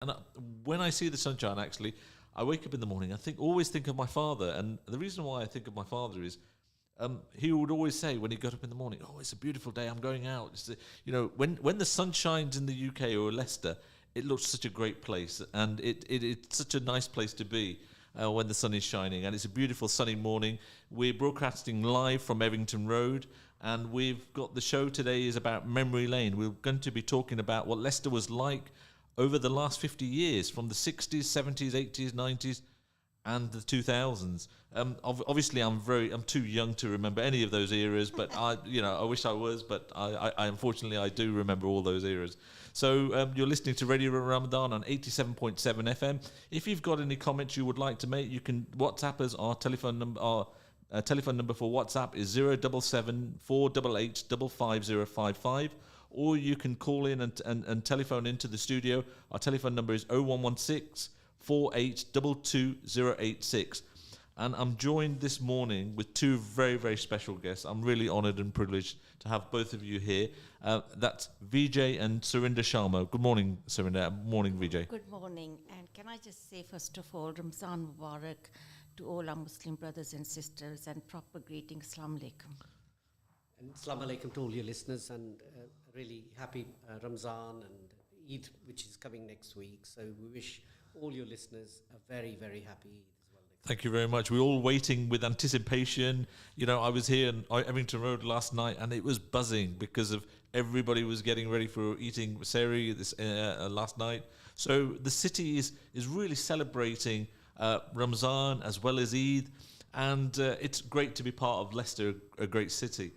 And when I see the sunshine, actually, I wake up in the morning. Always think of my father, and the reason why I think of my father is he would always say when he got up in the morning, "Oh, it's a beautiful day. I'm going out." When the sun shines in the UK or Leicester, it looks such a great place, and it's such a nice place to be when the sun is shining. And it's a beautiful sunny morning. We're broadcasting live from Evington Road, and we've got the show today is about Memory Lane. We're going to be talking about what Leicester was like over the last 50 years, from the 60s, 70s, 80s, 90s, and the 2000s. Obviously, I'm too young to remember any of those eras, but I wish I was, but I unfortunately I do remember all those eras. So you're listening to Radio Ramadan on 87.7 FM. If you've got any comments you would like to make, you can WhatsApp us. Our telephone number, telephone number for WhatsApp is 077 488 55055. Or you can call in and telephone into the studio. Our telephone number is 0116 4822 And I'm joined this morning with two very, very special guests. I'm really honoured and privileged to have both of you here. That's Vijay and Surinder Sharma. Good morning, Surinder. Morning, Vijay. Good morning. And can I just say, first of all, Ramzan Mubarak to all our Muslim brothers and sisters, and proper greetings, Assalamu alaikum. And Assalamu alaikum to all your listeners, and really happy Ramzan and Eid, which is coming next week. So we wish all your listeners a very, very happy Eid as well. Thank you very much. We're all waiting with anticipation. I was here in Evington Road last night, and it was buzzing because of everybody was getting ready for eating sehri last night. So the city is really celebrating Ramzan as well as Eid, and it's great to be part of Leicester, a great city.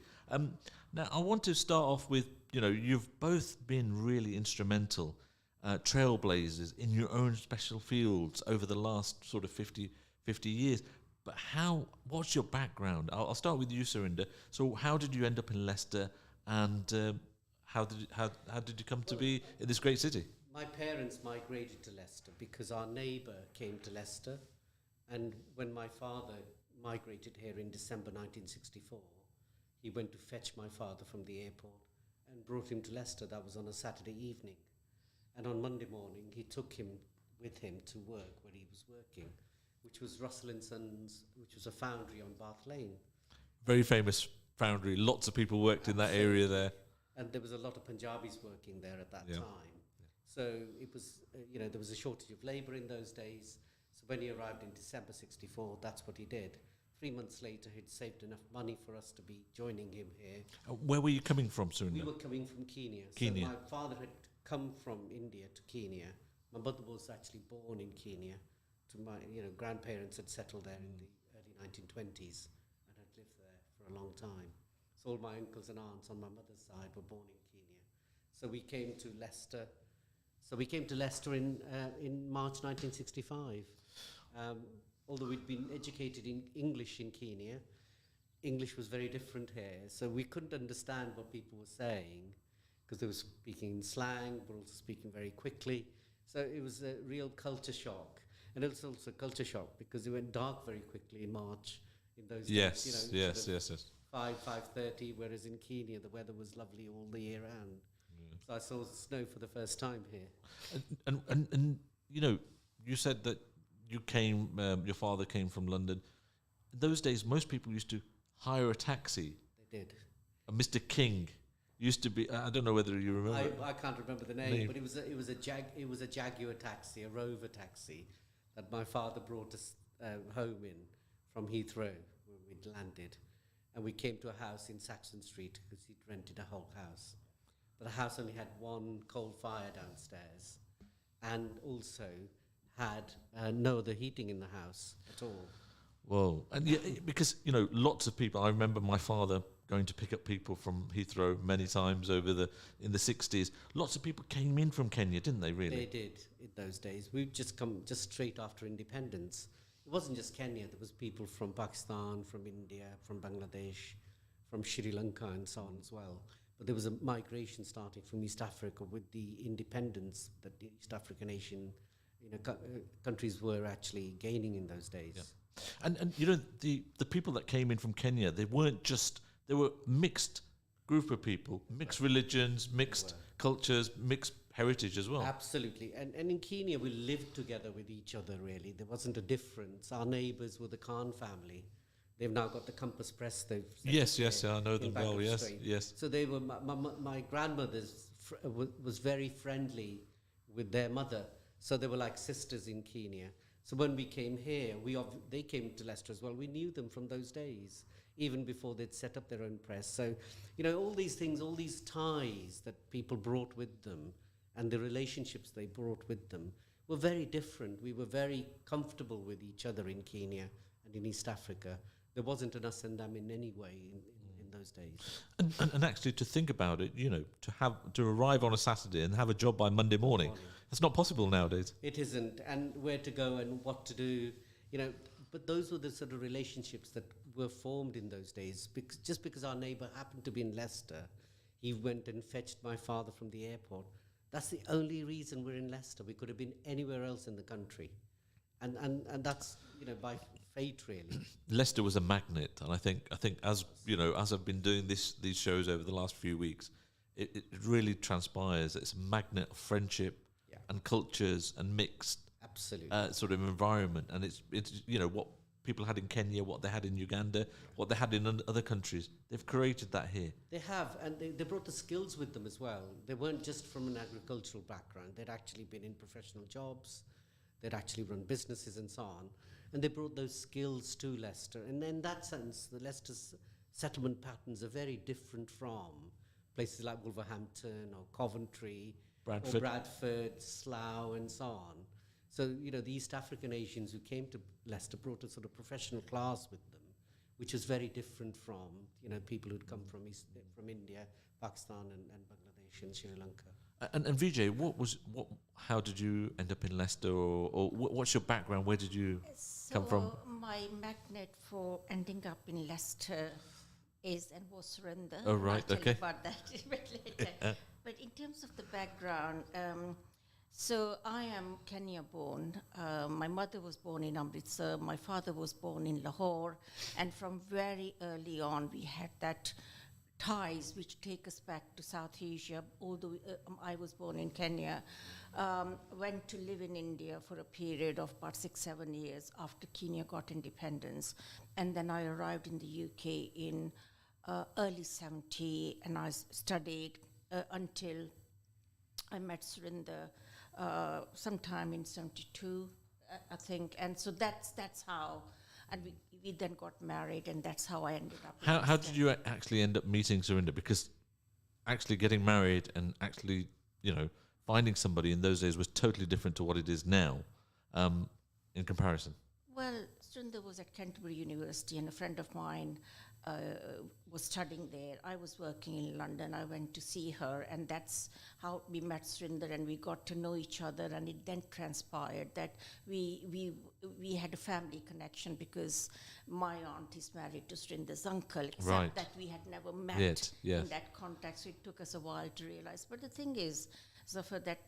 Now, I want to start off with, you've both been really instrumental, trailblazers in your own special fields over the last sort of 50 years. But what's your background? I'll start with you, Surinder. So how did you end up in Leicester, and how did you come to be in this great city? My parents migrated to Leicester because our neighbour came to Leicester, and when my father migrated here in December 1964, he went to fetch my father from the airport and brought him to Leicester. That was on a Saturday evening. And on Monday morning, he took him with him to work where he was working, which was Russell & Sons, which was a foundry on Bath Lane. Very famous foundry. Lots of people worked in that area there. And there was a lot of Punjabis working there at that time. Yeah. So it was, there was a shortage of labour in those days. So when he arrived in December 64, that's what he did. 3 months later, he'd saved enough money for us to be joining him here. Where were you coming from, Surinder? We were coming from Kenya. Kenya. So my father had come from India to Kenya. My mother was actually born in Kenya. To my grandparents had settled there in the early 1920s and had lived there for a long time. So all my uncles and aunts on my mother's side were born in Kenya. So we came to Leicester. In March 1965. Although we'd been educated in English in Kenya, English was very different here. So we couldn't understand what people were saying because they were speaking in slang, but also speaking very quickly. So it was a real culture shock. And it was also a culture shock because it went dark very quickly in March in those days. Yes. 5:30, whereas in Kenya the weather was lovely all the year round. Yeah. So I saw snow for the first time here. And you said that your father came from London. In those days, most people used to hire a taxi. They did. Mr. King used to be. I don't know whether you remember. I can't remember the name, but it was a Jaguar taxi, a Rover taxi, that my father brought us home in from Heathrow when we'd landed, and we came to a house in Saxon Street because he'd rented a whole house, but the house only had one coal fire downstairs, and also had no other heating in the house at all. Whoa. And because, lots of people, I remember my father going to pick up people from Heathrow many times in the 60s. Lots of people came in from Kenya, didn't they, really? They did in those days. We'd just come just straight after independence. It wasn't just Kenya. There was people from Pakistan, from India, from Bangladesh, from Sri Lanka and so on as well. But there was a migration starting from East Africa with the independence that the East African nation countries were actually gaining in those days. Yeah. And the people that came in from Kenya, they were mixed group of people, mixed religions, mixed cultures, mixed heritage as well. Absolutely. And in Kenya, we lived together with each other, really. There wasn't a difference. Our neighbours were the Khan family. They've now got the Compass Press. They've Yes, I know them well. Yes, yes. So they were, my grandmother's was very friendly with their mother. So they were like sisters in Kenya. So when we came here, they came to Leicester as well. We knew them from those days, even before they'd set up their own press. So, all these things, all these ties that people brought with them and the relationships they brought with them were very different. We were very comfortable with each other in Kenya and in East Africa. There wasn't an us and them in any way in those days. And actually, to think about it, to arrive on a Saturday and have a job by Monday morning, that's not possible nowadays. It isn't. And where to go and what to do, but those were the sort of relationships that were formed in those days. Just because our neighbour happened to be in Leicester, he went and fetched my father from the airport. That's the only reason we're in Leicester. We could have been anywhere else in the country. And that's, by fate, really. Leicester was a magnet, and I think as I've been doing these shows over the last few weeks, it really transpires. It's a magnet of friendship and cultures and mixed sort of environment. And it's what people had in Kenya, what they had in Uganda, what they had in other countries. They've created that here. They have, and they brought the skills with them as well. They weren't just from an agricultural background. They'd actually been in professional jobs. They'd actually run businesses and so on. And they brought those skills to Leicester. And in that sense, the Leicester's settlement patterns are very different from places like Wolverhampton or Coventry, or Bradford, Slough, and so on. So, the East African Asians who came to Leicester brought a sort of professional class with them, which is very different from, people who'd come from India, Pakistan, and Bangladesh and Sri Lanka. And Vijay, how did you end up in Leicester, or what's your background? Where did you come from? My magnet for ending up in Leicester was Surinder. Oh, right, I'll okay. tell you about that a bit later. But in terms of the background, so I am Kenya born. My mother was born in Amritsar. My father was born in Lahore. And from very early on, we had that ties which take us back to South Asia, although I was born in Kenya. Went to live in India for a period of about 6-7 years after Kenya got independence. And then I arrived in the UK in early 70, and I studied until I met Surinder sometime in 72, I think. And so that's how, and we then got married, and that's how I ended up. How did you actually end up meeting Surinder? Because actually getting married and actually, finding somebody in those days was totally different to what it is now, in comparison. Well, Surinder was at Canterbury University, and a friend of mine was studying there. I was working in London. I went to see her, and that's how we met Surinder, and we got to know each other. And it then transpired that we had a family connection, because my aunt is married to Surinder's uncle, except that we had never met in that context. So it took us a while to realize. But the thing is, Zuffar, that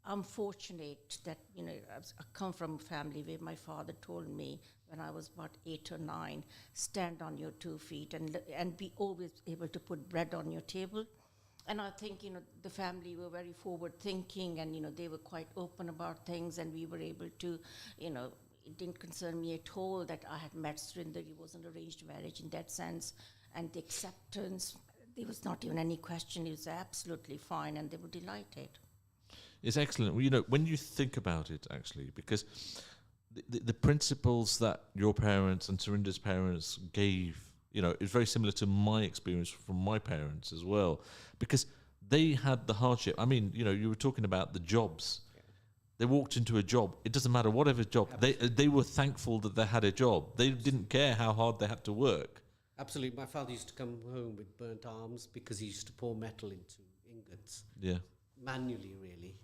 I'm fortunate that, I come from a family where my father told me when I was about 8 or 9, stand on your 2 feet and be always able to put bread on your table. And I think, the family were very forward thinking, and, they were quite open about things, and we were able to, it didn't concern me at all that I had met Surinder. It was an arranged marriage in that sense. And the acceptance, there was not even any question. It was absolutely fine, and they were delighted. It's excellent. Well, when you think about it, actually, because the principles that your parents and Surinder's parents gave, is very similar to my experience from my parents as well, because they had the hardship. I mean, you were talking about the jobs. Yeah. They walked into a job. It doesn't matter whatever job. They were thankful that they had a job. They didn't care how hard they had to work. Absolutely. My father used to come home with burnt arms because he used to pour metal into ingots. Yeah. Manually, really.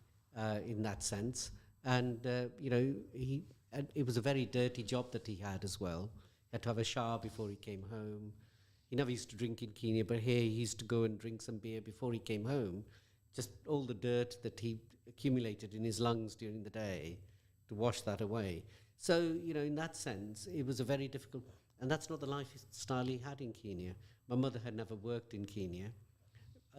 In that sense, and it was a very dirty job that he had as well. He had to have a shower before he came home. He never used to drink in Kenya, but here he used to go and drink some beer before he came home. Just all the dirt that he accumulated in his lungs during the day, to wash that away. So, in that sense, it was a very difficult, and that's not the lifestyle he had in Kenya. My mother had never worked in Kenya.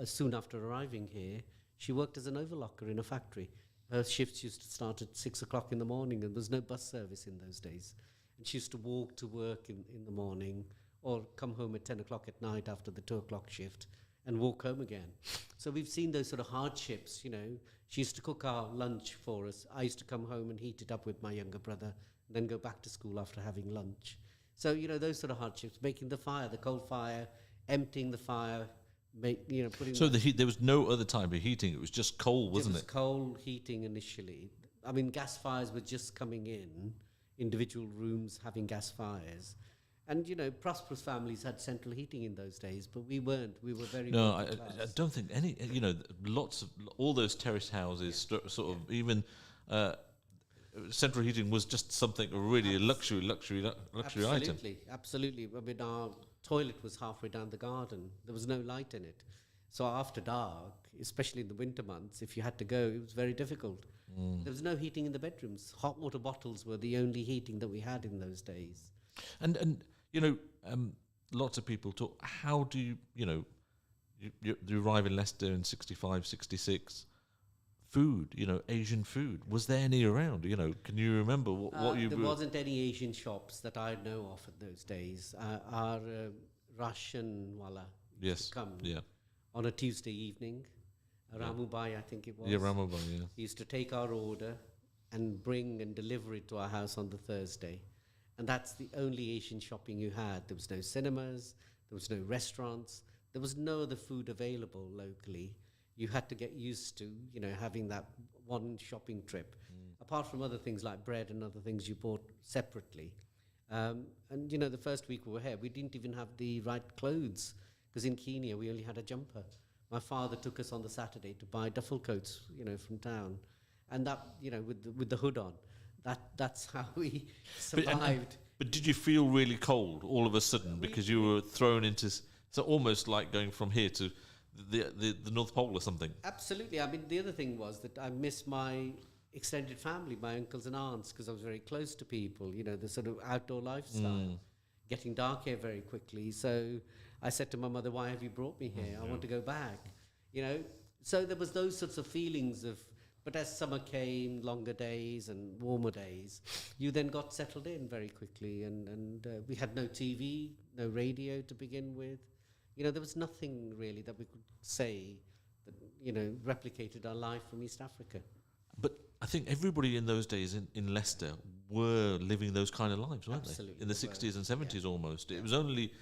Soon after arriving here, She worked as an overlocker in a factory. Her shifts used to start at 6 o'clock in the morning, and there was no bus service in those days. And she used to walk to work in the morning, or come home at 10 o'clock at night after the 2 o'clock shift and walk home again. So we've seen those sort of hardships, you know. She used to cook our lunch for us. I used to come home and heat it up with my younger brother, and then go back to school after having lunch. So, you know, those sort of hardships, making the fire, the coal fire, emptying the fire, putting... So there was no other type of heating, it was just coal, wasn't it? It was coal heating initially. I mean, gas fires were just coming in, individual rooms having gas fires. And, you know, prosperous families had central heating in those days, but we weren't. We were very... No, I don't think any, you know, all those terrace houses, sort of, even central heating was just something really a luxury item. Absolutely. I mean, our toilet was halfway down the garden. There was no light in it. So after dark, especially in the winter months, if you had to go, it was very difficult. There was no heating in the bedrooms. Hot water bottles were the only heating that we had in those days. And you know, lots of people talk, how do you arrive in Leicester in 65, 66, food, you know, Asian food, was there any around? You know, can you remember what you... There wasn't any Asian shops that I know of in those days. Our Russian wala used to come on a Tuesday evening. Ramubai, I think it was. Yeah, Ramubai, yeah. He used to take our order and bring and deliver it to our house on the Thursday. And that's the only Asian shopping you had. There was no cinemas, there was no restaurants, there was no other food available locally. You had to get used to, you know, having that one shopping trip. Apart from other things like bread and other things you bought separately. And, you know, the first week we were here, we didn't even have the right clothes, because in Kenya we only had a jumper. My father took us on the Saturday to buy duffel coats, you know, from town. And that, you know, with the hood on. That's how we survived. But did you feel really cold all of a sudden because you were thrown into... So almost like going from here to the North Pole or something? Absolutely. I mean, the other thing was that I missed my extended family, my uncles and aunts, because I was very close to people, you know, the sort of outdoor lifestyle. Getting dark here very quickly. So I said to my mother, why have you brought me here? I want to go back. You know, so there was those sorts of feelings of... But as summer came, longer days and warmer days, you then got settled in very quickly. And we had no TV, no radio to begin with. You know, there was nothing really that we could say that, you know, replicated our life from East Africa. But I think everybody in those days in Leicester were living those kind of lives, weren't Absolutely, they? In the 60s and 70s almost. It was only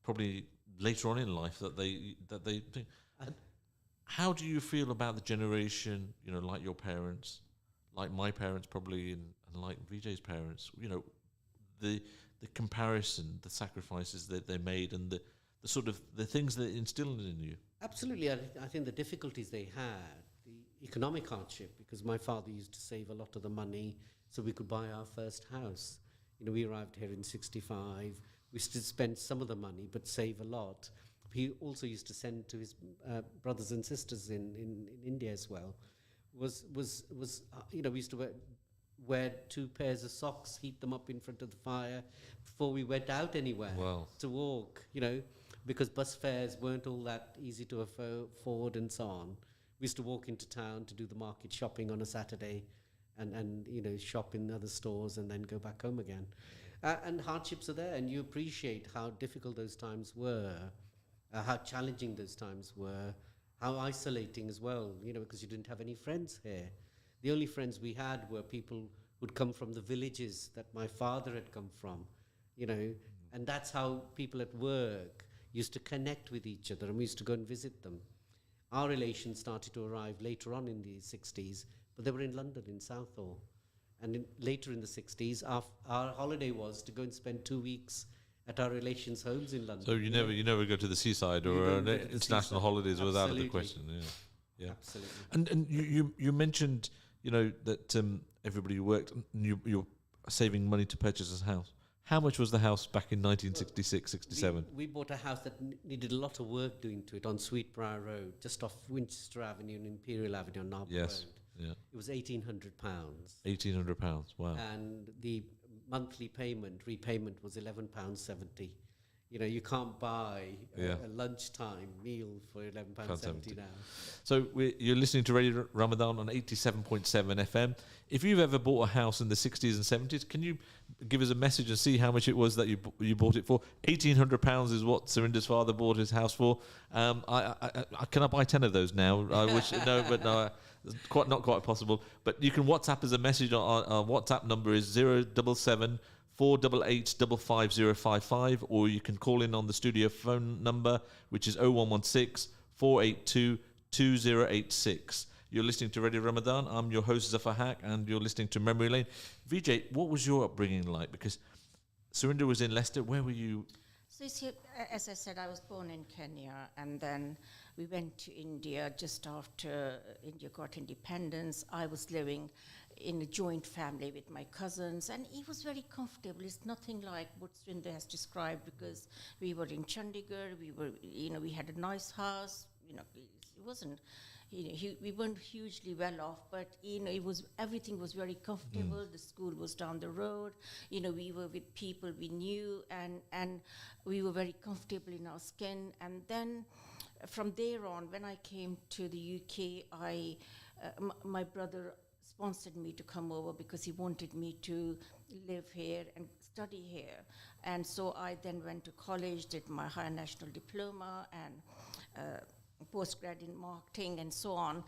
probably later on in life that they think. How do you feel about the generation, you know, like your parents, like my parents probably, and like Vijay's parents, you know, the comparison, the sacrifices that they made, and the sort of the things that instilled in you? Absolutely. I think the difficulties they had, the economic hardship, because my father used to save a lot of the money so we could buy our first house. You know, we arrived here in 65. We still spent some of the money, but save a lot. He also used to send to his brothers and sisters in India as well. You know, we used to wear 2 pairs of socks, heat them up in front of the fire before we went out anywhere to walk, you know, because bus fares weren't all that easy to afford and so on. We used to walk into town to do the market shopping on a Saturday and you know, shop in other stores and then go back home again. And hardships are there, and you appreciate how difficult those times were. How challenging those times were, how isolating as well, you know, because you didn't have any friends here. The only friends we had were people who'd come from the villages that my father had come from, you know, and that's how people at work used to connect with each other, and we used to go and visit them. Our relations started to arrive later on in the 60s, but they were in London, in Southall. And later in the 60s, our holiday was to go and spend 2 weeks at our relations' homes in London. So you never go to the seaside or international holidays without the question. Yeah. Absolutely. And you mentioned, you know, that everybody worked and you're saving money to purchase a house. How much was the house back in 1966, 67? We bought a house that needed a lot of work doing to it on Sweetbriar Road, just off Winchester Avenue and Imperial Avenue on Narberth Road. Yeah. It was £1,800. £1,800, wow. And the monthly repayment was £11.70. You know, you can't buy Yeah. a lunchtime meal for £11.70 now. So you're listening to Radio Ramadan on 87.7 FM. If you've ever bought a house in the 60s and 70s, can you give us a message and see how much it was that you bought it for? £1,800 is what Surinder's father bought his house for. Can I buy 10 of those now? I wish no, but no, not quite possible. But you can WhatsApp us a message. Our WhatsApp number is 077 488 55055, or you can call in on the studio phone number, which is 0116 482 2086. You're listening to Radio Ramadan. I'm your host, Zuffar Haq, and you're listening to Memory Lane. Vijay, what was your upbringing like? Because Surinder was in Leicester. Where were you? So you see, as I said, I was born in Kenya, and then we went to India just after India got independence. I was living in a joint family with my cousins, and it was very comfortable. It's nothing like what Surinder has described, because we were in Chandigarh. We had a nice house. It wasn't. We weren't hugely well off, but everything was very comfortable. The school was down the road. We were with people we knew, and we were very comfortable in our skin. And then from there on, when I came to the UK, my brother sponsored me to come over because he wanted me to live here and study here. And so I then went to college, did my higher national diploma and postgrad in marketing and so on.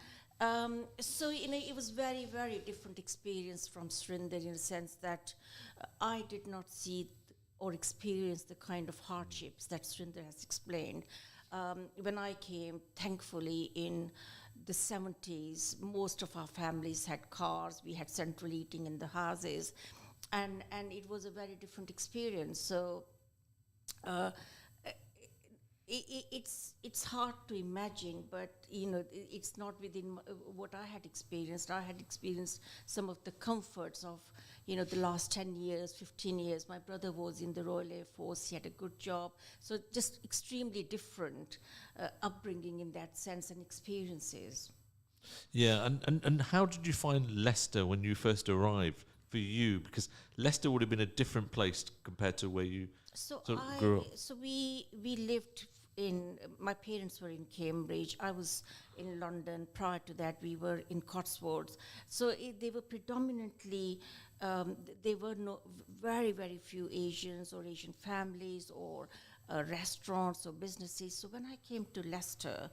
So it was very, very different experience from Surinder, in the sense that I did not see or experience the kind of hardships that Surinder has explained. When I came, thankfully, in the 70s, most of our families had cars. We had central heating in the houses, and it was a very different experience. So it's hard to imagine, but it's not within what I had experienced. I had experienced some of the comforts of the last 10 years, 15 years. My brother was in the Royal Air Force. He had a good job. So just extremely different upbringing in that sense and experiences. Yeah, and how did you find Leicester when you first arrived for you? Because Leicester would have been a different place compared to where you grew up. So we lived my parents were in Cambridge. I was in London. Prior to that, we were in Cotswolds. So they were predominantly, there were very, very few Asians or Asian families or restaurants or businesses. So when I came to Leicester,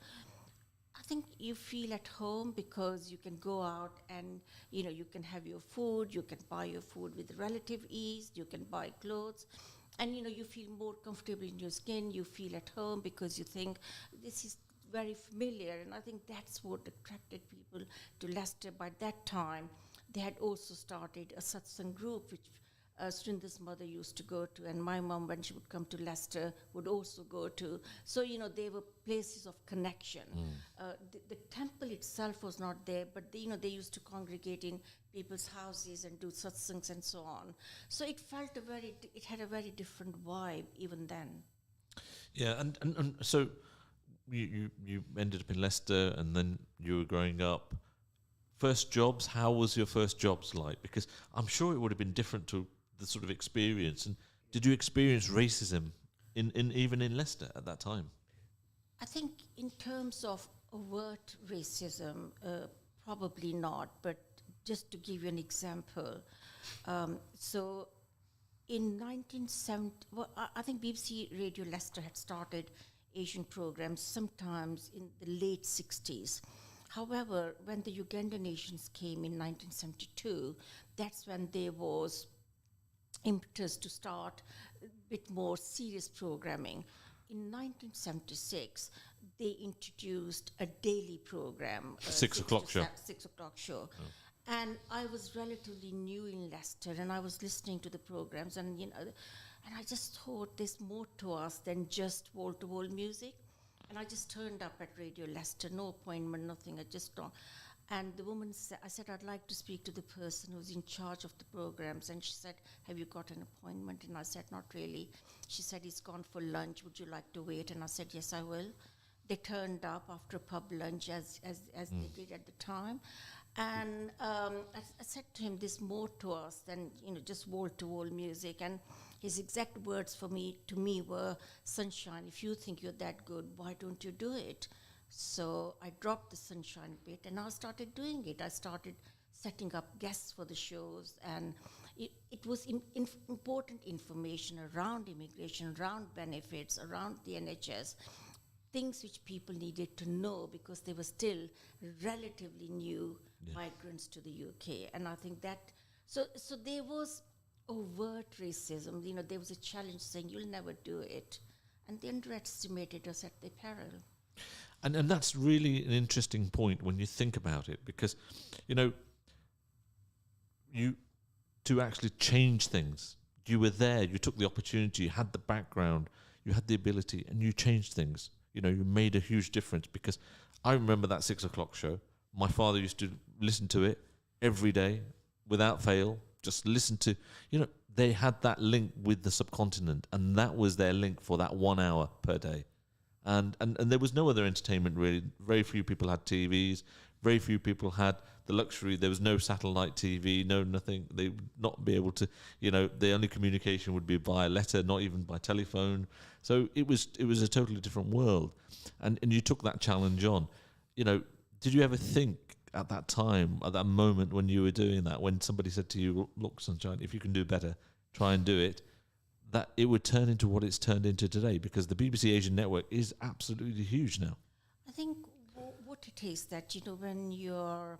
I think you feel at home because you can go out and, you can have your food, you can buy your food with relative ease, you can buy clothes. And, you feel more comfortable in your skin, you feel at home because you think this is very familiar. And I think that's what attracted people to Leicester. By that time, they had also started a satsang group, which Surinder's mother used to go to, and my mom, when she would come to Leicester, would also go to. So, they were places of connection. The temple itself was not there, but they used to congregate in people's houses and do satsangs and so on. So it had a very different vibe even then. Yeah, and so you ended up in Leicester, and then you were growing up. First jobs, how was your first jobs like? Because I'm sure it would have been different to the sort of experience. And did you experience racism even in Leicester at that time? I think in terms of overt racism, probably not. But just to give you an example, so in 1970, I think BBC Radio Leicester had started Asian programs sometimes in the late 60s. However, when the Ugandan Asians came in 1972, that's when there was impetus to start a bit more serious programming. In 1976, they introduced a daily program. 6 o'clock show. 6 o'clock show. Oh. And I was relatively new in Leicester, and I was listening to the programs, and and I just thought there's more to us than just wall-to-wall music. And I just turned up at Radio Leicester, no appointment, nothing. I just don't. And the woman said, I said, I'd like to speak to the person who's in charge of the programs. And she said, have you got an appointment? And I said, not really. She said, he's gone for lunch. Would you like to wait? And I said, yes, I will. They turned up after a pub lunch as they did at the time. And I said to him, there's more to us than just wall-to-wall music. And his exact words to me were, "Sunshine, if you think you're that good, why don't you do it?" So I dropped the Sunshine bit, and I started doing it. I started setting up guests for the shows, and it was important information around immigration, around benefits, around the NHS, things which people needed to know because they were still relatively new migrants to the UK. And I think that, so there was overt racism. There was a challenge saying, "You'll never do it." And they underestimated us at their peril. And that's really an interesting point when you think about it, because, to actually change things, you were there, you took the opportunity, you had the background, you had the ability, and you changed things. You made a huge difference, because I remember that 6 o'clock show. My father used to listen to it every day without fail, just listen to, they had that link with the subcontinent, and that was their link for that 1 hour per day. And there was no other entertainment, really. Very few people had TVs. Very few people had the luxury. There was no satellite TV, no nothing. They would not be able to, the only communication would be via letter, not even by telephone. So it was a totally different world. And you took that challenge on. Did you ever think at that time, at that moment when you were doing that, when somebody said to you, "Look, Sunshine, if you can do better, try and do it," that it would turn into what it's turned into today? Because the BBC Asian network is absolutely huge now. I think what it is that, when you're,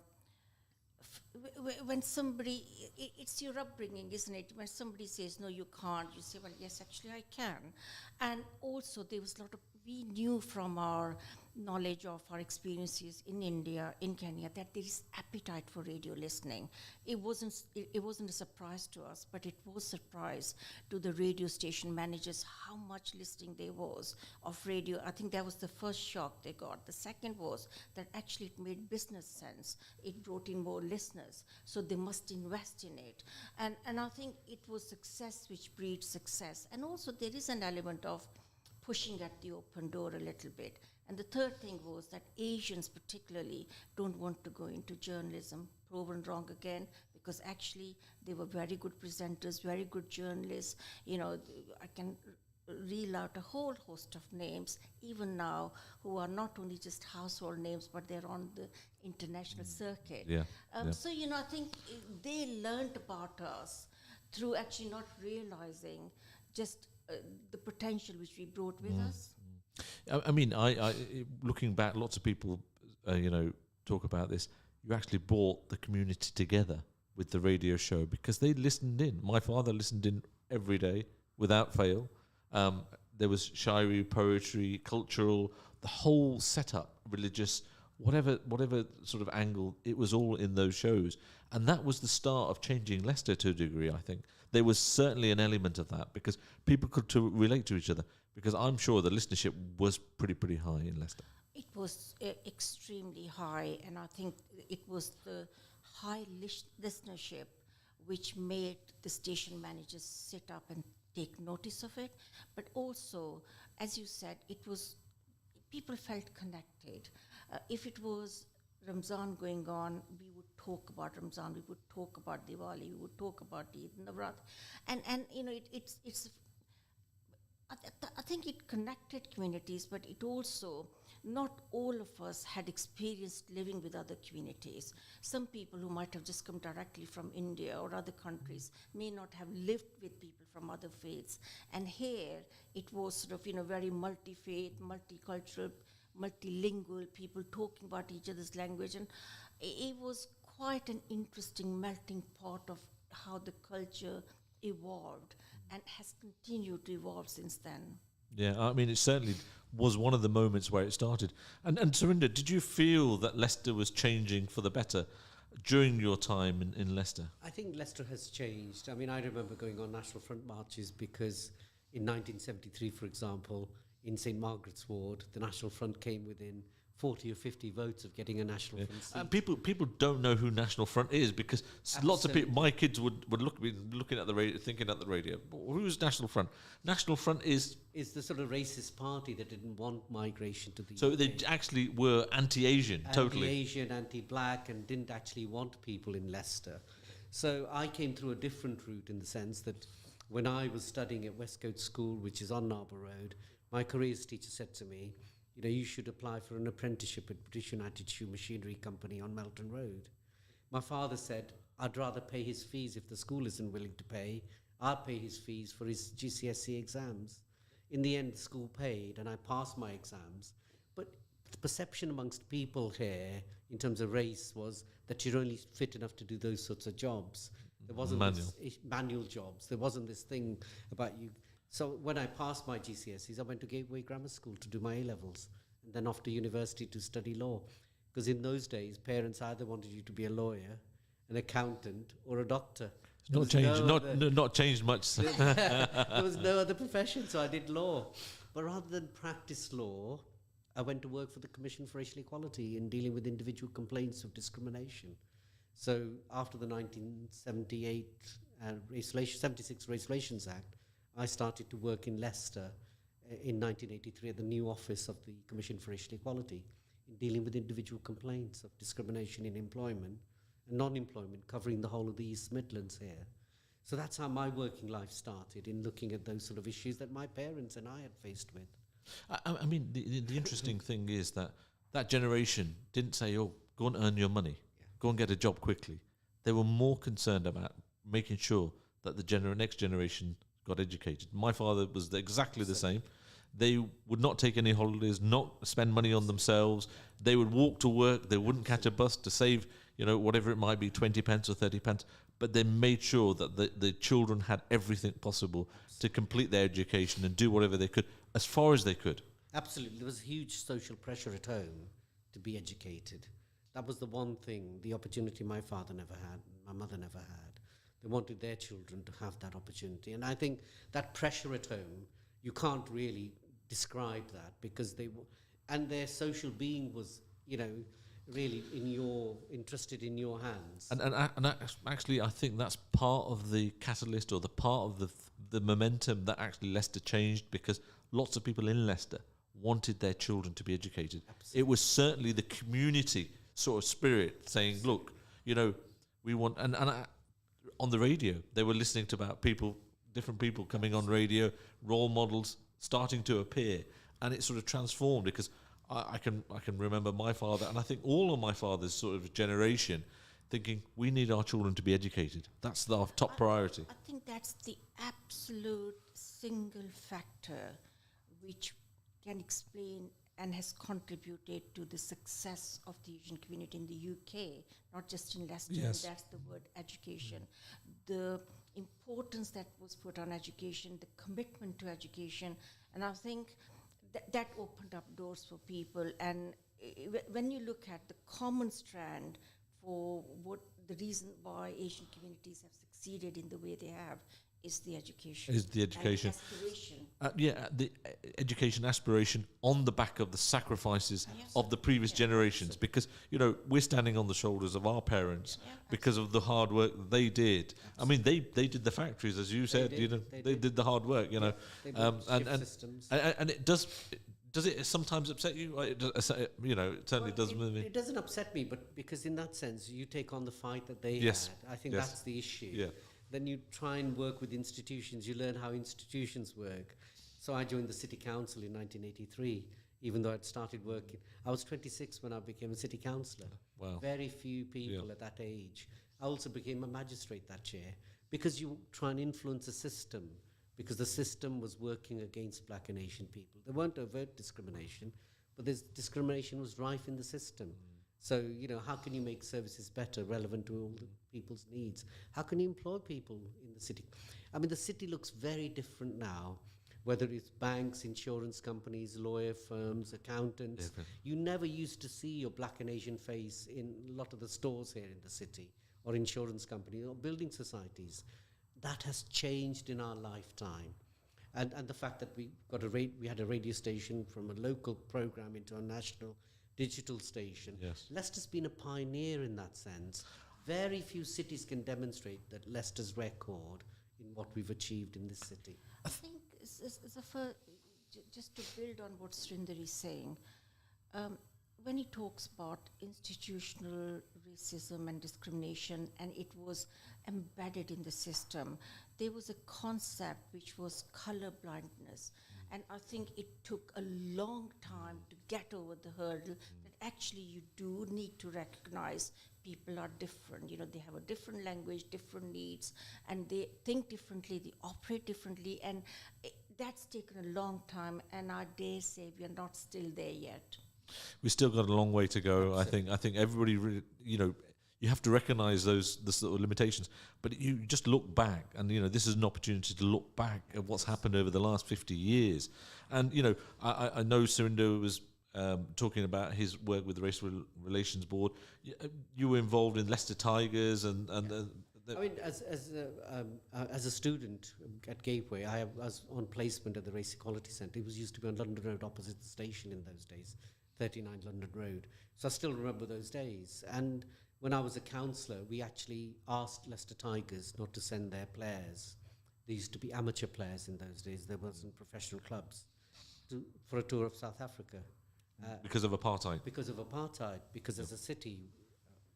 when somebody, it's your upbringing, isn't it? When somebody says, "No, you can't," you say, "Well, yes, actually I can." And also there was a lot of, we knew from our knowledge of our experiences in India, in Kenya, that there is appetite for radio listening. It wasn't a surprise to us, but it was a surprise to the radio station managers how much listening there was of radio. I think that was the first shock they got. The second was that actually it made business sense. It brought in more listeners, so they must invest in it. And I think it was success which breeds success. And also there is an element of pushing at the open door a little bit. And the third thing was that Asians particularly don't want to go into journalism, proven wrong again, because actually they were very good presenters, very good journalists. I can reel out a whole host of names, even now, who are not only just household names, but they're on the international circuit. Yeah. So, I think they learned about us through actually not realizing just the potential which we brought with us. I mean, I looking back, lots of people, talk about this. You actually brought the community together with the radio show because they listened in. My father listened in every day without fail. There was shairi, poetry, cultural, the whole setup, religious, whatever sort of angle, it was all in those shows. And that was the start of changing Leicester to a degree, I think. There was certainly an element of that because people could relate to each other, because I'm sure the listenership was pretty high in Leicester. It was extremely high, and I think it was the high listenership which made the station managers sit up and take notice of it. But also, as you said, people felt connected. If it was Ramzan going on, we would talk about Ramzan, we would talk about Diwali, we would talk about Eid, Navrat. And it's I think it connected communities, but it also, not all of us had experienced living with other communities. Some people who might have just come directly from India or other countries may not have lived with people from other faiths. And here it was sort of, very multi-faith, multicultural, multilingual, people talking about each other's language. And it was quite an interesting melting pot of how the culture evolved and has continued to evolve since then. Yeah, I mean, it certainly was one of the moments where it started. And Surinder, did you feel that Leicester was changing for the better during your time in Leicester? I think Leicester has changed. I mean, I remember going on National Front marches because in 1973, for example, in St Margaret's Ward, the National Front came within 40 or 50 votes of getting a National Front seat. And people don't know who National Front is, because lots of people, my kids would be looking at the radio, thinking at the radio, who's National Front? National Front is the sort of racist party that didn't want migration to the UK. So they actually were anti-Asian, totally. Anti-Asian, anti-black, and didn't actually want people in Leicester. So I came through a different route, in the sense that when I was studying at Westcote School, which is on Narber Road, my careers teacher said to me, you should apply for an apprenticeship at British United Shoe Machinery Company on Melton Road. My father said, I'd rather pay his fees if the school isn't willing to pay. I'll pay his fees for his GCSE exams. In the end, the school paid, and I passed my exams. But the perception amongst people here, in terms of race, was that you're only fit enough to do those sorts of jobs. There wasn't manual jobs. There wasn't this thing about you. So when I passed my GCSEs, I went to Gateway Grammar School to do my A-levels, and then off to university to study law. Because in those days, parents either wanted you to be a lawyer, an accountant, or a doctor. It's not changed. Not changed much. There was no other profession, so I did law. But rather than practice law, I went to work for the Commission for Racial Equality in dealing with individual complaints of discrimination. So after the 1978 76 Race Relations Act, I started to work in Leicester in 1983 at the new office of the Commission for Racial Equality in dealing with individual complaints of discrimination in employment and non-employment, covering the whole of the East Midlands here. So that's how my working life started, in looking at those sort of issues that my parents and I had faced with. I mean, the interesting thing is that generation didn't say, oh, go and earn your money, go and get a job quickly. They were more concerned about making sure that the next generation got educated. My father was exactly the same. They would not take any holidays, not spend money on themselves. They would walk to work. They wouldn't catch a bus to save, whatever it might be, 20 pence or 30 pence. But they made sure that the children had everything possible to complete their education and do whatever they could, as far as they could. Absolutely. There was huge social pressure at home to be educated. That was the one thing, the opportunity my father never had, my mother never had. They wanted their children to have that opportunity. And I think that pressure at home, you can't really describe that, because and their social being was, really interested in your hands. And actually, I think that's part of the catalyst, or the part of the momentum that actually Leicester changed, because lots of people in Leicester wanted their children to be educated. Absolutely. It was certainly the community sort of spirit saying, look, we want, and on the radio, they were listening to about different people coming on radio, role models starting to appear, and it sort of transformed, because I can remember my father, and I think all of my father's sort of generation, thinking we need our children to be educated. That's our top priority. I think that's the absolute single factor which can explain and has contributed to the success of the Asian community in the UK, not just in Leicester. Yes. That's the word education. The importance that was put on education, the commitment to education, and I think that opened up doors for people. And when you look at the common strand for what the reason why Asian communities have succeeded in the way they have is the education. Is the education. And aspiration. The education aspiration on the back of the sacrifices of the previous generations, because we're standing on the shoulders of our parents because of the hard work they did. Absolutely. I mean, they did the factories, as you said. They did the hard work. They built systems. And it does. Does it sometimes upset you? It certainly does with me. It doesn't upset me, but because in that sense, you take on the fight that they had. I think that's the issue. Yeah. Then you try and work with institutions. You learn how institutions work. So I joined the City Council in 1983, even though I'd started working. I was 26 when I became a city councillor. Wow. Very few people at that age. I also became a magistrate that year, because you try and influence a system, because the system was working against black and Asian people. There weren't overt discrimination, but this discrimination was rife in the system. So, how can you make services better, relevant to all the people's needs? How can you employ people in the city? I mean, the city looks very different now, whether it's banks, insurance companies, lawyer firms, accountants. You never used to see your black and Asian face in a lot of the stores here in the city, or insurance companies, or building societies. That has changed in our lifetime. And the fact that we had a radio station from a local program into a national digital station. Yes. Leicester's been a pioneer in that sense. Very few cities can demonstrate that Leicester's record in what we've achieved in this city. I think just to build on what Surinder is saying, when he talks about institutional racism and discrimination, and it was embedded in the system, there was a concept which was color blindness. And I think it took a long time to get over the hurdle that actually you do need to recognize people are different. You know, they have a different language, different needs, and they think differently, they operate differently, and that's taken a long time, and I dare say we are not still there yet. We've still got a long way to go. I think everybody really, you have to recognize the sort of limitations, but you just look back, and this is an opportunity to look back at what's happened over the last 50 years. And I know Surinder was talking about his work with the Racial Relations Board. You were involved in Leicester Tigers, and I mean, as a student at Gateway, I was on placement at the Race Equality Centre. It was used to be on London Road opposite the station in those days, 39 London Road. So I still remember those days. And when I was a councillor, we actually asked Leicester Tigers not to send their players. They used to be amateur players in those days. There wasn't professional clubs for a tour of South Africa. because of apartheid. Because of apartheid. Because as a city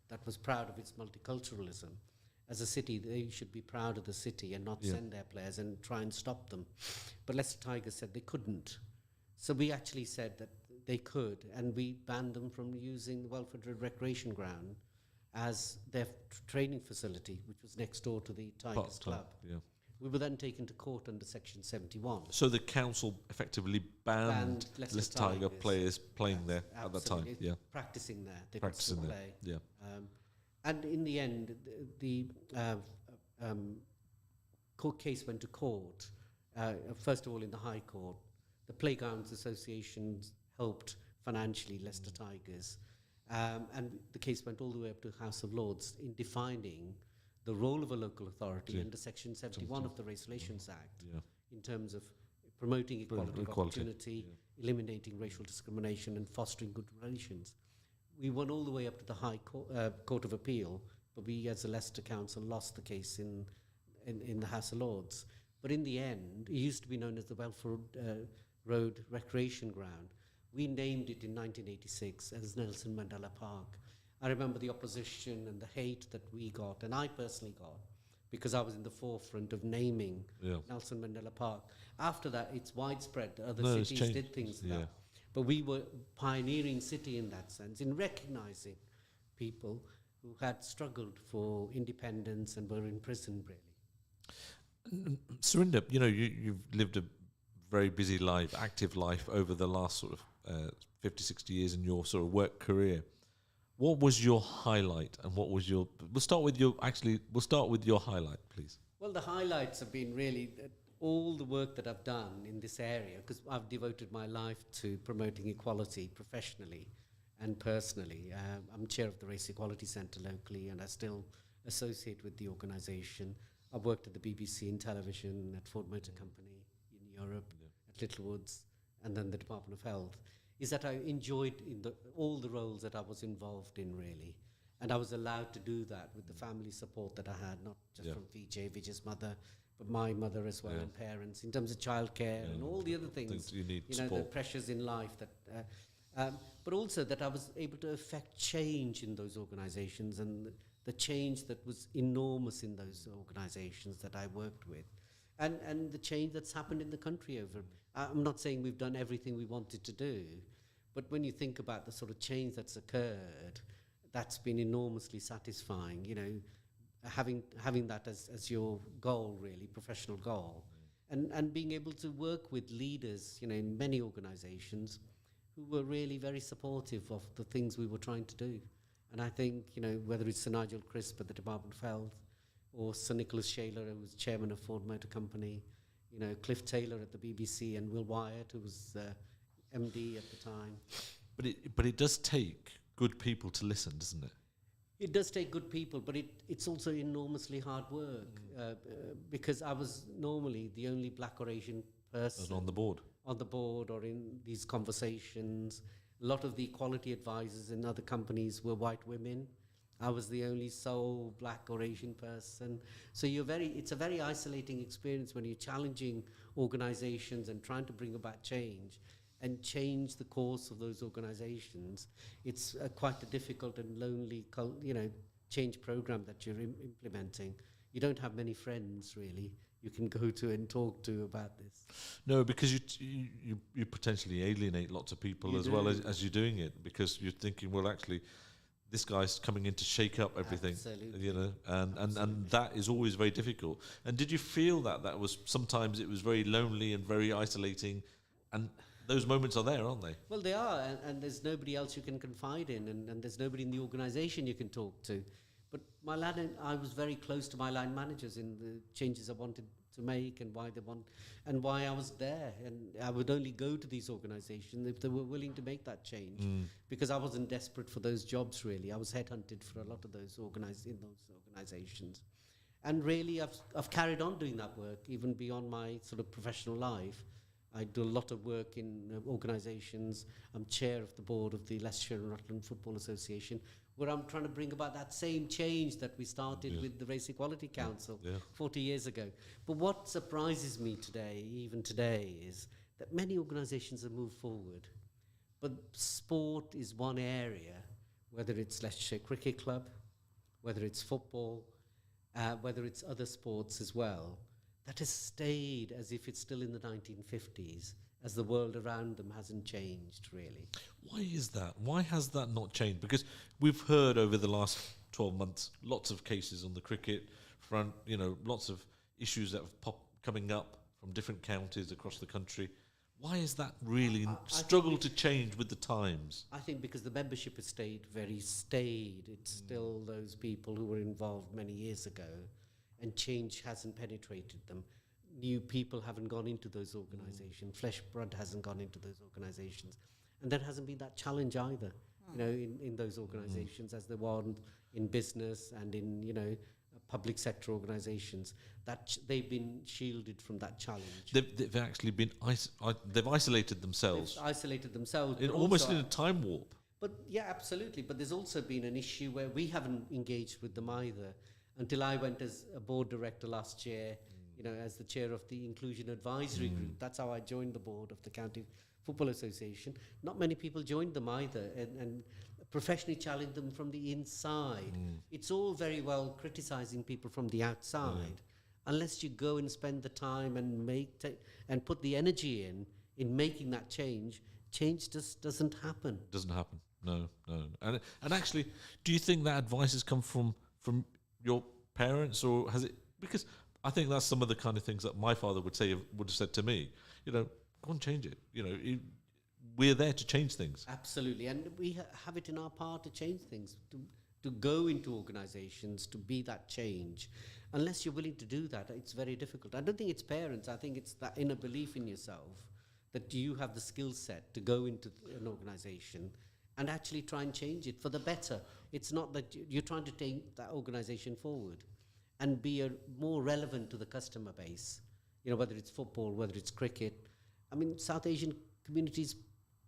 that was proud of its multiculturalism, as a city, they should be proud of the city and not send their players and try and stop them. But Leicester Tigers said they couldn't. So we actually said that they could, and we banned them from using the Welford Road Recreation Ground as their training facility, which was next door to the Tigers Club. Yeah. We were then taken to court under Section 71. So the council effectively banned Leicester Tiger Tigers players playing there at that time. Absolutely. Yeah. Practicing there. They Practicing could still there. play. Yeah. And in the end, the court case went to court, first of all in the High Court. The Playgrounds Association helped financially Leicester Tigers, and the case went all the way up to House of Lords in defining the role of a local authority under Section 71 of the Race Relations Act in terms of promoting equality of opportunity, eliminating racial discrimination and fostering good relations. We won all the way up to the High Court of Appeal, but we as a Leicester Council lost the case in the House of Lords. But in the end, it used to be known as the Welford Road Recreation Ground. We named it in 1986 as Nelson Mandela Park. I remember the opposition and the hate that we got, and I personally got, because I was in the forefront of naming Nelson Mandela Park. After that, it's widespread. Other cities did things like that. But we were pioneering city in that sense, in recognizing people who had struggled for independence and were in prison, really. Surinder, you've lived a very busy life, active life over the last sort of 50, 60 years in your sort of work career. What was your highlight, and what was your? We'll start with your highlight, please. Well, the highlights have been really all the work that I've done in this area, because I've devoted my life to promoting equality professionally and personally. I'm chair of the Race Equality Centre locally, and I still associate with the organisation. I've worked at the BBC in television, at Ford Motor Company in Europe, at Littlewoods, and then the Department of Health. Is that I enjoyed all the roles that I was involved in, really. And I was allowed to do that with the family support that I had, not just from Vijay's mother, but my mother as well, and parents, in terms of childcare and all the other things you need, the pressures in life that, but also that I was able to affect change in those organizations, and the change that was enormous in those organizations that I worked with, and the change that's happened in the country over. I'm not saying we've done everything we wanted to do, but when you think about the sort of change that's occurred, that's been enormously satisfying, having that as your goal, really, professional goal, and being able to work with leaders, in many organizations who were really very supportive of the things we were trying to do. And I think, whether it's Sir Nigel Crisp at the Department of Health, or Sir Nicholas Shaler, who was chairman of Ford Motor Company, Cliff Taylor at the BBC, and Will Wyatt, who was MD at the time. But it does take good people to listen, doesn't it? It does take good people, but it's also enormously hard work, because I was normally the only black or Asian person on the board or in these conversations, A lot of the quality advisors in other companies were white women. I was the only sole black or Asian person. So it's a very isolating experience when you're challenging organizations and trying to bring about change and change the course of those organizations. It's quite a difficult and lonely, change program that you're implementing. You don't have many friends, really, you can go to and talk to about this. No, because you potentially alienate lots of people as well as you're doing it, because you're thinking, well, actually, this guy's coming in to shake up everything. Absolutely. You know, and that is always very difficult. And did you feel that was sometimes it was very lonely and very isolating, and those moments are there, aren't they? Well, they are, and there's nobody else you can confide in, and there's nobody in the organisation you can talk to. But I was very close to my line managers in the changes I wanted to make and why I was there. And I would only go to these organizations if they were willing to make that change, because I wasn't desperate for those jobs, really. I was headhunted for a lot of those organizations. And really, I've carried on doing that work, even beyond my sort of professional life. I do a lot of work in organizations. I'm chair of the board of the Leicester and Rutland Football Association, where I'm trying to bring about that same change that we started with the Race Equality Council 40 years ago. But what surprises me even today, is that many organizations have moved forward. But sport is one area, whether it's Leicester Cricket Club, whether it's football, whether it's other sports as well, that has stayed as if it's still in the 1950s, as the world around them hasn't changed, really. Why is that? Why has that not changed? Because we've heard over the last 12 months lots of cases on the cricket front, lots of issues that have coming up from different counties across the country. Why is that really struggled to change with the times? I think because the membership has stayed very staid. It's still those people who were involved many years ago, and change hasn't penetrated them. New people haven't gone into those organizations. Flesh blood hasn't gone into those organizations. And there hasn't been that challenge either, in those organizations as there was in business and in, public sector organizations. That they've been shielded from that challenge. They've actually been they've isolated themselves. They've isolated themselves. Almost in a time warp. But yeah, absolutely. But there's also been an issue where we haven't engaged with them either, until I went as a board director last year, as the chair of the Inclusion Advisory Group. That's how I joined the board of the County Football Association. Not many people joined them either, and professionally challenged them from the inside. It's all very well criticising people from the outside, unless you go and spend the time and put the energy in making that change. Change just doesn't happen. Doesn't happen. No. And actually, do you think that advice has come from your parents, or has it? Because I think that's some of the kind of things that my father would have said to me. Go and change it. We're there to change things. Absolutely, and we have it in our power to change things, to go into organizations, to be that change. Unless you're willing to do that, it's very difficult. I don't think it's parents. I think it's that inner belief in yourself that you have the skill set to go into an organization and actually try and change it for the better. It's not that you're trying to take that organization forward and be more relevant to the customer base, whether it's football, whether it's cricket. I mean, South Asian communities,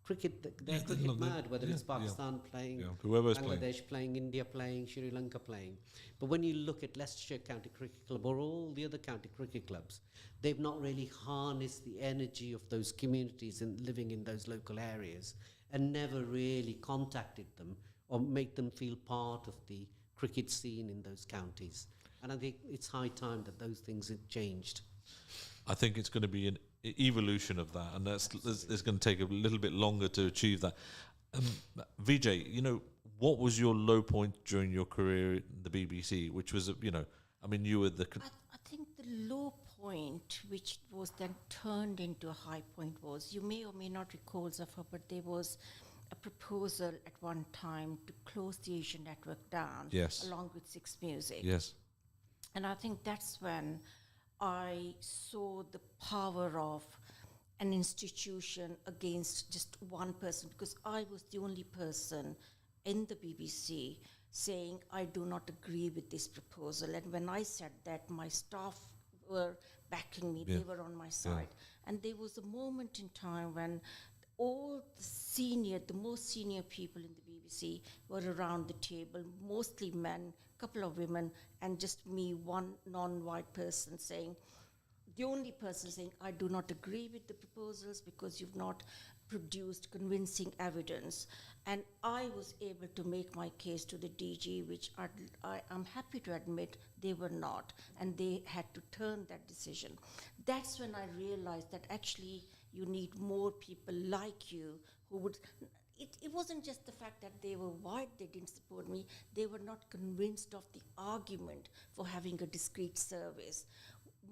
they're cricket mad, whether it's Pakistan playing, whoever's Bangladesh playing, India playing, Sri Lanka playing. But when you look at Leicestershire County Cricket Club or all the other county cricket clubs, they've not really harnessed the energy of those communities and living in those local areas, and never really contacted them or make them feel part of the cricket scene in those counties. And I think it's high time that those things have changed. I think it's going to be an evolution of that, and it's going to take a little bit longer to achieve that. Vijay, what was your low point during your career at the BBC, which was, you were the... I think the low point, which was then turned into a high point, was, you may or may not recall, Zuffar, but there was a proposal at one time to close the Asian network down, along with Six Music. Yes. And I think that's when I saw the power of an institution against just one person, because I was the only person in the BBC saying, I do not agree with this proposal. And when I said that, my staff were backing me, they were on my side. And there was a moment in time when all the most senior people in the BBC were around the table, mostly men, couple of women, and just me, one non-white person saying, the only person saying, I do not agree with the proposals because you've not produced convincing evidence. And I was able to make my case to the DG, which I am happy to admit they were not, and they had to turn that decision. That's when I realized that actually you need more people like you who would. It wasn't just the fact that they were white, they didn't support me, they were not convinced of the argument for having a discrete service.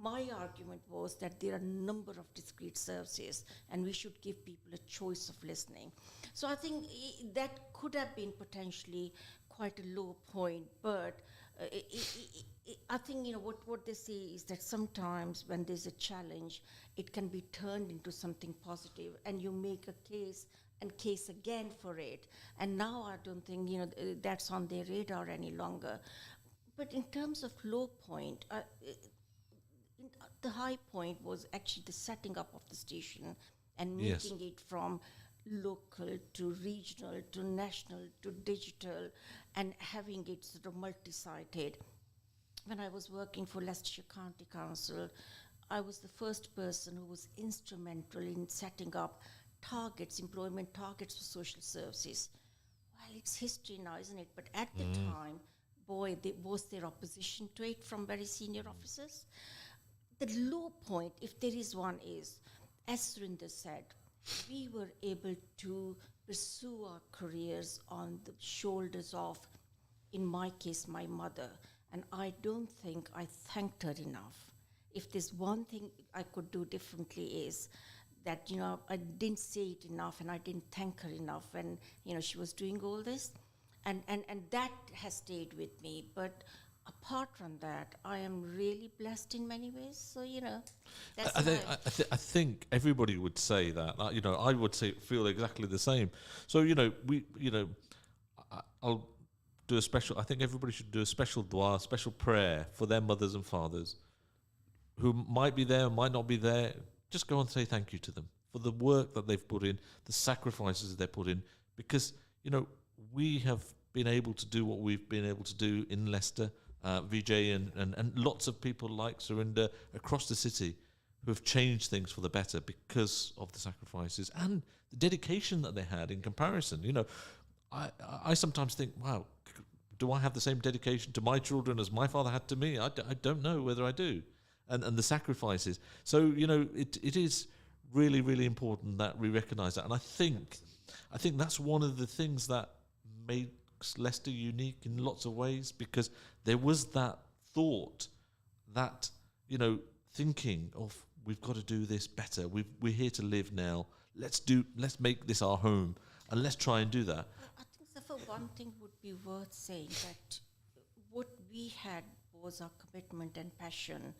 My argument was that there are a number of discrete services and we should give people a choice of listening. So I think that could have been potentially quite a low point, but I think what they say is that sometimes when there's a challenge, it can be turned into something positive, and you make a case and case again for it. And now I don't think that's on their radar any longer. But in terms of low point, the high point was actually the setting up of the station and making it from local to regional to national to digital and having it sort of multi-sited. When I was working for Leicestershire County Council, I was the first person who was instrumental in setting up employment targets for social services. Well, it's history now, isn't it? But at the time, was there opposition to it from very senior officers? The low point, if there is one, is, as Surinder said, we were able to pursue our careers on the shoulders of, in my case, my mother. And I don't think I thanked her enough. If there's one thing I could do differently is that, I didn't say it enough and I didn't thank her enough when, she was doing all this. And that has stayed with me. But apart from that, I am really blessed in many ways. So, that's I think everybody would say that. I would feel exactly the same. So, I'll do a special. I think everybody should do a special dua, special prayer for their mothers and fathers who might be there, might not be there. Just go and say thank you to them for the work that they've put in, the sacrifices they put in, because we have been able to do what we've been able to do in Leicester. Vijay and lots of people like Surinder across the city who have changed things for the better because of the sacrifices and the dedication that they had in comparison. I sometimes think, wow, do I have the same dedication to my children as my father had to me? I don't know whether I do. And the sacrifices. So, it is really, really important that we recognise that. And I think that's one of the things that makes Leicester unique in lots of ways, because there was that thought, that, thinking of, we've got to do this better. We're here to live now. Let's make this our home, and let's try and do that. I think for one thing would be worth saying that what we had was our commitment and passion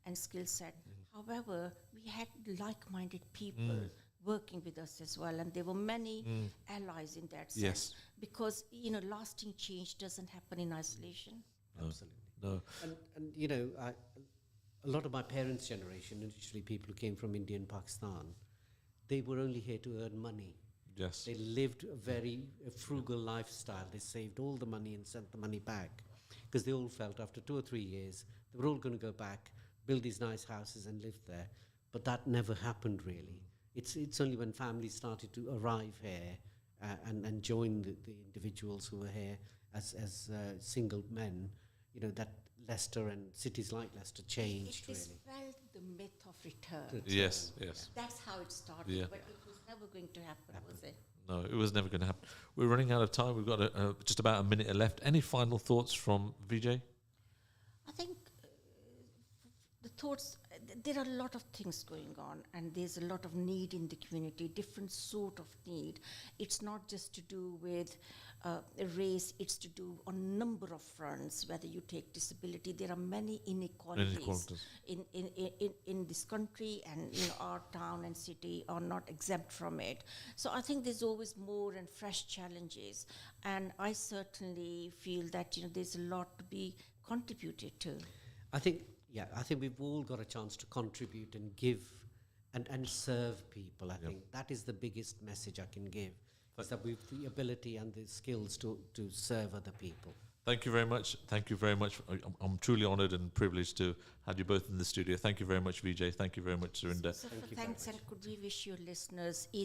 and skill set. However, we had like-minded people working with us as well, and there were many allies in that sense. Yes. Because lasting change doesn't happen in isolation. No. Absolutely. No. And a lot of my parents' generation, initially people who came from India and Pakistan, they were only here to earn money. Yes. They lived a very frugal lifestyle. They saved all the money and sent the money back, because they all felt after 2 or 3 years they were all going to go back, build these nice houses and live there. But that never happened, really. It's only when families started to arrive here and join the individuals who were here as single men, that Leicester and cities like Leicester changed, It really. dispelled the myth of return. Yes. That's how it started, Yeah. but it was never going to happen, was it? No, it was never going to happen. We're running out of time. We've got just about a minute left. Any final thoughts from Vijay? I think the thoughts, there are a lot of things going on, and there's a lot of need in the community, different sort of need. It's not just to do with race, it's to do on a number of fronts, whether you take disability. There are many inequalities. In this country, and our town and city are not exempt from it. So I think there's always more and fresh challenges, and I certainly feel that there's a lot to be contributed to. I think we've all got a chance to contribute and give and serve people. I think that is the biggest message I can give, is that we've the ability and the skills to serve other people. Thank you very much. Thank you very much. I'm truly honoured and privileged to have you both in the studio. Thank you very much, Vijay. Thank you very much, Surinder. So thanks, and could we wish your listeners Eid